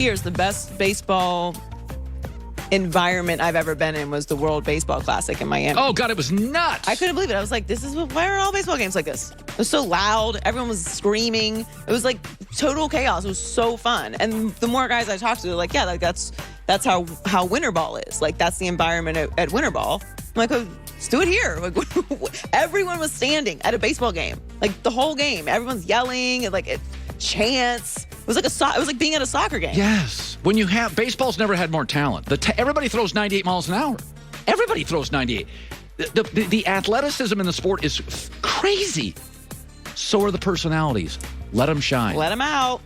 years, the best baseball environment I've ever been in was the World Baseball Classic in Miami. Oh, God, it was nuts. I couldn't believe it. I was like, why are all baseball games like this? It was so loud. Everyone was screaming. It was like total chaos. It was so fun. And the more guys I talked to, they're like, yeah, like that's how winter ball is. Like, that's the environment at winter ball. I'm like, oh, let's do it here. Like, everyone was standing at a baseball game. Like, the whole game. Everyone's yelling and chants. It was like being at a soccer game. Yes. When you have baseball's never had more talent. Everybody throws 98 miles an hour. Everybody throws 98. The athleticism in the sport is crazy. So are the personalities. Let them shine. Let them out.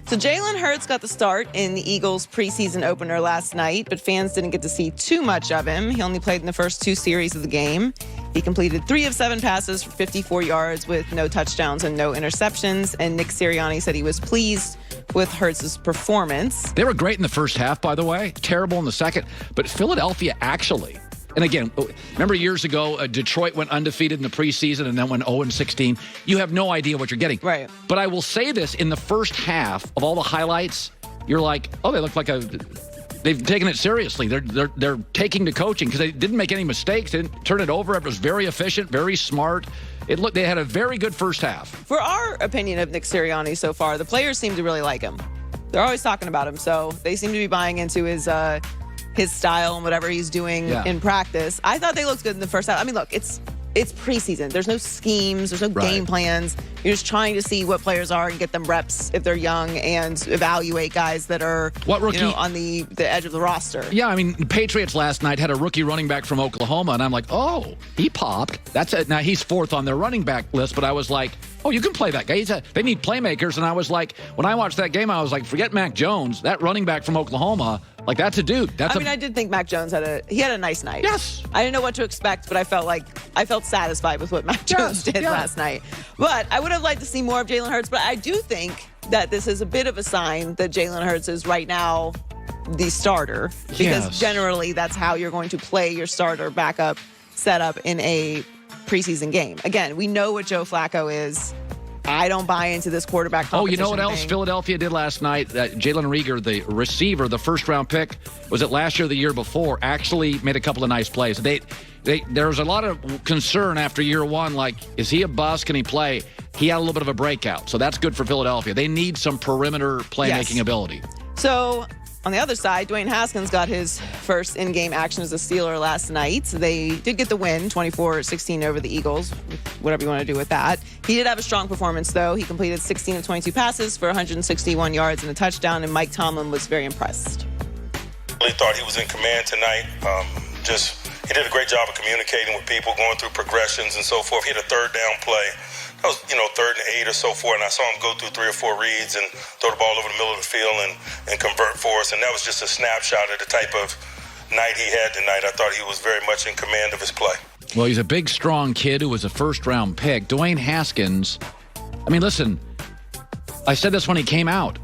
So Jalen Hurts got the start in the Eagles' preseason opener last night, but fans didn't get to see too much of him. He only played in the first 2 series of the game. He completed 3 of 7 passes for 54 yards with no touchdowns and no interceptions. And Nick Sirianni said he was pleased with Hurts' performance. They were great in the first half, by the way. Terrible in the second. But Philadelphia actually, and again, remember years ago, Detroit went undefeated in the preseason and then went 0-16. You have no idea what you're getting. Right. But I will say this, in the first half of all the highlights, you're like, oh, they look like they've taken it seriously. They're taking to coaching because they didn't make any mistakes. They didn't turn it over. It was very efficient, very smart. They had a very good first half. For our opinion of Nick Sirianni so far, the players seem to really like him. They're always talking about him, so they seem to be buying into his style and whatever he's doing in practice. I thought they looked good in the first half. I mean, look, it's preseason. There's no schemes. There's no game plans. You're just trying to see what players are and get them reps if they're young and evaluate guys that are on the edge of the roster. Yeah, I mean, the Patriots last night had a rookie running back from Oklahoma, and I'm like, oh, he popped. That's it. Now, he's 4th on their running back list, but I was like, oh, you can play that guy. They need playmakers, and I was like, when I watched that game, I was like, forget Mac Jones. That running back from Oklahoma, like, that's a dude. I did think Mac Jones had a nice night. Yes. I didn't know what to expect, but I felt satisfied with what Mac Jones did last night. But I would have liked to see more of Jalen Hurts, but I do think that this is a bit of a sign that Jalen Hurts is right now the starter, because generally that's how you're going to play your starter backup setup in a preseason game. Again, we know what Joe Flacco is. I don't buy into this quarterback competition. Oh, you know what else Philadelphia did last night? Jalen Reagor, the receiver, the first-round pick, was it last year or the year before, actually made a couple of nice plays. There was a lot of concern after year 1, like, is he a bust? Can he play? He had a little bit of a breakout, so that's good for Philadelphia. They need some perimeter playmaking ability. So, on the other side, Dwayne Haskins got his first in-game action as a Steeler last night. They did get the win, 24-16 over the Eagles, whatever you want to do with that. He did have a strong performance, though. He completed 16 of 22 passes for 161 yards and a touchdown, and Mike Tomlin was very impressed. Really thought he was in command tonight. He did a great job of communicating with people, going through progressions and so forth. He had a 3rd down play. That was, 3rd and 8 or so forth, and I saw him go through 3 or 4 reads and throw the ball over the middle of the field and convert for us. And that was just a snapshot of the type of night he had tonight. I thought he was very much in command of his play. Well, he's a big, strong kid who was a first-round pick. Dwayne Haskins, I mean, listen, I said this when he came out.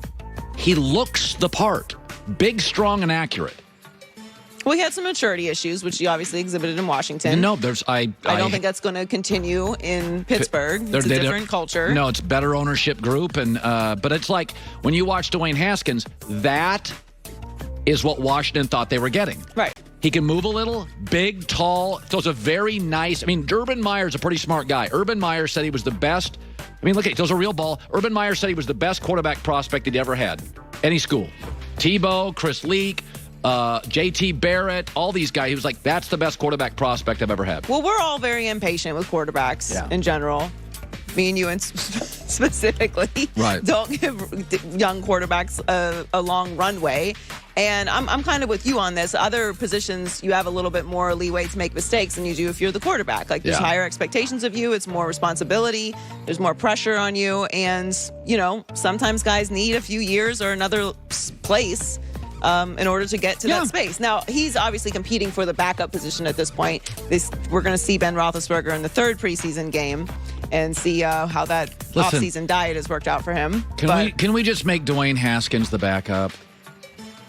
He looks the part. Big, strong, and accurate. Well, he had some maturity issues, which he obviously exhibited in Washington. No, I don't think that's going to continue in Pittsburgh. It's a different culture. No, it's better ownership group, but it's like when you watch Dwayne Haskins, that is what Washington thought they were getting. Right. He can move a little, big, tall. Throws a very nice. I mean, Urban Meyer's a pretty smart guy. Urban Meyer said he was the best. I mean, look, he throws a real ball. Urban Meyer said he was the best quarterback prospect he'd ever had. Any school. Tebow, Chris Leak, JT Barrett, all these guys. He was like, that's the best quarterback prospect I've ever had. Well, we're all very impatient with quarterbacks in general. Me and you specifically. Right. Don't give young quarterbacks a long runway. And I'm kind of with you on this. Other positions, you have a little bit more leeway to make mistakes than you do if you're the quarterback. Like, there's higher expectations of you. It's more responsibility. There's more pressure on you. And, sometimes guys need a few years or another place in order to get to that space. Now, he's obviously competing for the backup position at this point. We're going to see Ben Roethlisberger in the 3rd preseason game and see how that offseason diet has worked out for him. Can we just make Dwayne Haskins the backup?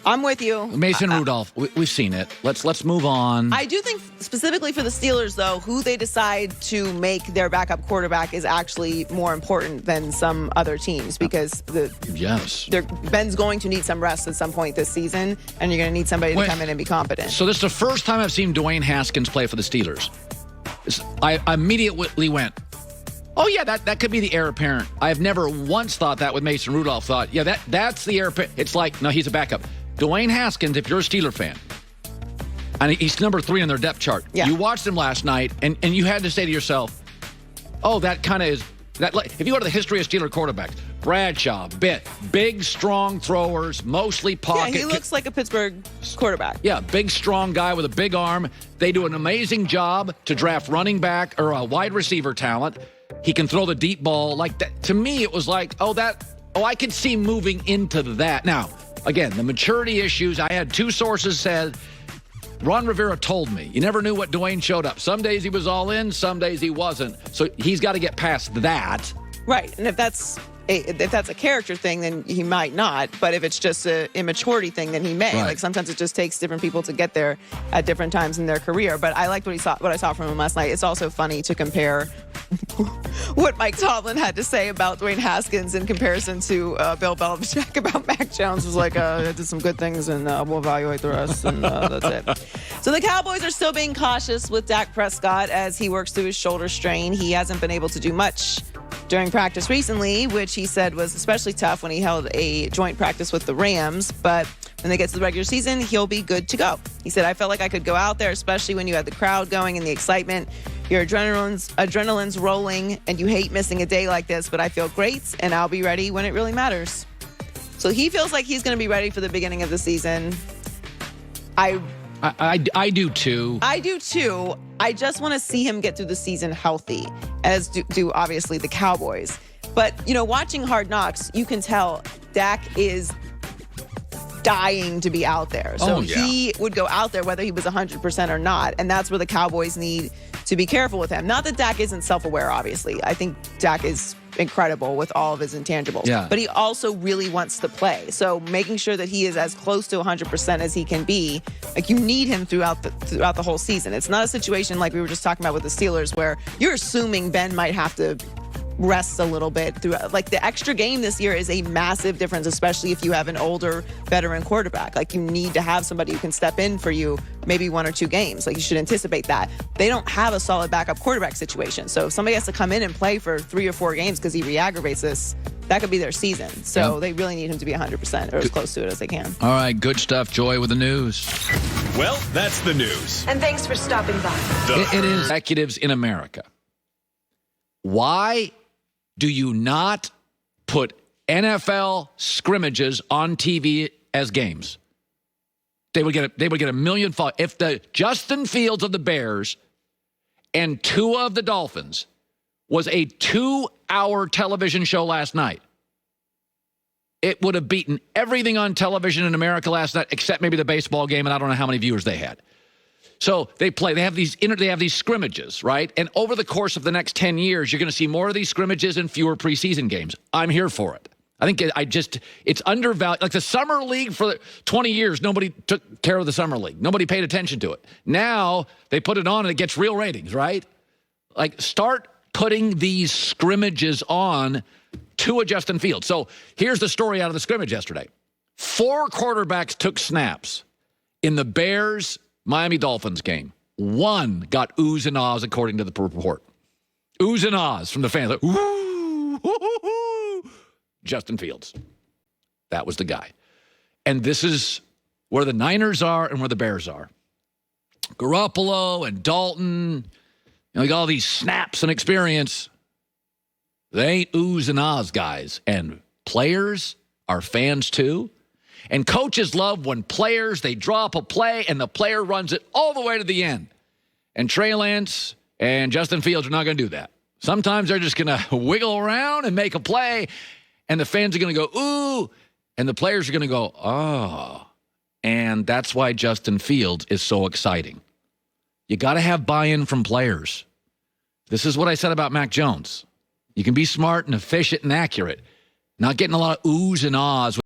I'm with you. Mason Rudolph, we've seen it. Let's move on. I do think specifically for the Steelers, though, who they decide to make their backup quarterback is actually more important than some other teams because Ben's going to need some rest at some point this season, and you're going to need somebody to come in and be competent. So this is the first time I've seen Dwayne Haskins play for the Steelers. I immediately went, oh, yeah, that could be the heir apparent. I've never once thought that with Mason Rudolph. Thought, yeah, that's the heir apparent. It's like, no, he's a backup. Dwayne Haskins, if you're a Steeler fan, and he's number 3 on their depth chart. Yeah. You watched him last night, and you had to say to yourself, oh, that kind of is that. If you go to the history of Steeler quarterbacks, Bradshaw, big, strong throwers, mostly pocket. Yeah, he looks like a Pittsburgh quarterback. Yeah, big, strong guy with a big arm. They do an amazing job to draft running back or a wide receiver talent. He can throw the deep ball like that. To me, it was like, I could see moving into that. Now, again, the maturity issues, I had 2 sources said, Ron Rivera told me, you never knew what Dwayne showed up. Some days he was all in, some days he wasn't. So he's got to get past that. Right, and if that's a character thing, then he might not. But if it's just an immaturity thing, then he may. Right. Like sometimes it just takes different people to get there at different times in their career. But I liked what I saw from him last night. It's also funny to compare what Mike Tomlin had to say about Dwayne Haskins in comparison to Bill Belichick about Mac Jones. Was like, I did some good things, and we'll evaluate the rest, and that's it. So the Cowboys are still being cautious with Dak Prescott as he works through his shoulder strain. He hasn't been able to do much during practice recently, which he said was especially tough when he held a joint practice with the Rams. But when they get to the regular season, he'll be good to go. He said, I felt like I could go out there, especially when you had the crowd going and the excitement. Your adrenaline's rolling, and you hate missing a day like this, but I feel great, and I'll be ready when it really matters. So he feels like he's going to be ready for the beginning of the season. I do too. I do too. I just want to see him get through the season healthy, as do obviously the Cowboys. But, watching Hard Knocks, you can tell Dak is dying to be out there. So he would go out there whether he was 100% or not. And that's where the Cowboys need to be careful with him. Not that Dak isn't self-aware, obviously. I think Dak is incredible with all of his intangibles. Yeah. But he also really wants to play. So making sure that he is as close to 100% as he can be, like you need him throughout the whole season. It's not a situation like we were just talking about with the Steelers where you're assuming Ben might have to rest a little bit throughout. Like the extra game this year is a massive difference, especially if you have an older veteran quarterback. Like you need to have somebody who can step in for you maybe 1 or 2 games. Like you should anticipate that. They don't have a solid backup quarterback situation. So if somebody has to come in and play for 3 or 4 games because he re-aggravates this, that could be their season. So they really need him to be 100% or as close to it as they can. All right, good stuff, Joy, with the news. Well, that's the news. And thanks for stopping by. It is executives in America. Why do you not put NFL scrimmages on TV as games? They would get a million followers. If the Justin Fields of the Bears and Tua of the Dolphins was a 2-hour television show last night, it would have beaten everything on television in America last night except maybe the baseball game, and I don't know how many viewers they had. So they have these scrimmages, right? And over the course of the next 10 years, you're going to see more of these scrimmages and fewer preseason games. I'm here for it. I think it's undervalued. Like the summer league for 20 years, nobody took care of the summer league. Nobody paid attention to it. Now they put it on and it gets real ratings, right? Like start putting these scrimmages on to a Justin Fields. So here's the story out of the scrimmage yesterday. 4 quarterbacks took snaps in the Bears Miami Dolphins game. 1 got oohs and ahs, according to the report. Oohs and ahs from the fans. Like, ooh, ooh, ooh. Justin Fields. That was the guy. And this is where the Niners are and where the Bears are. Garoppolo and Dalton, like all these snaps and experience. They ain't oohs and ahs guys. And players are fans too. And coaches love when players, they drop a play and the player runs it all the way to the end. And Trey Lance and Justin Fields are not going to do that. Sometimes they're just going to wiggle around and make a play, and the fans are going to go, ooh, and the players are going to go, oh. And that's why Justin Fields is so exciting. You got to have buy-in from players. This is what I said about Mac Jones. You can be smart and efficient and accurate, not getting a lot of oohs and ahs.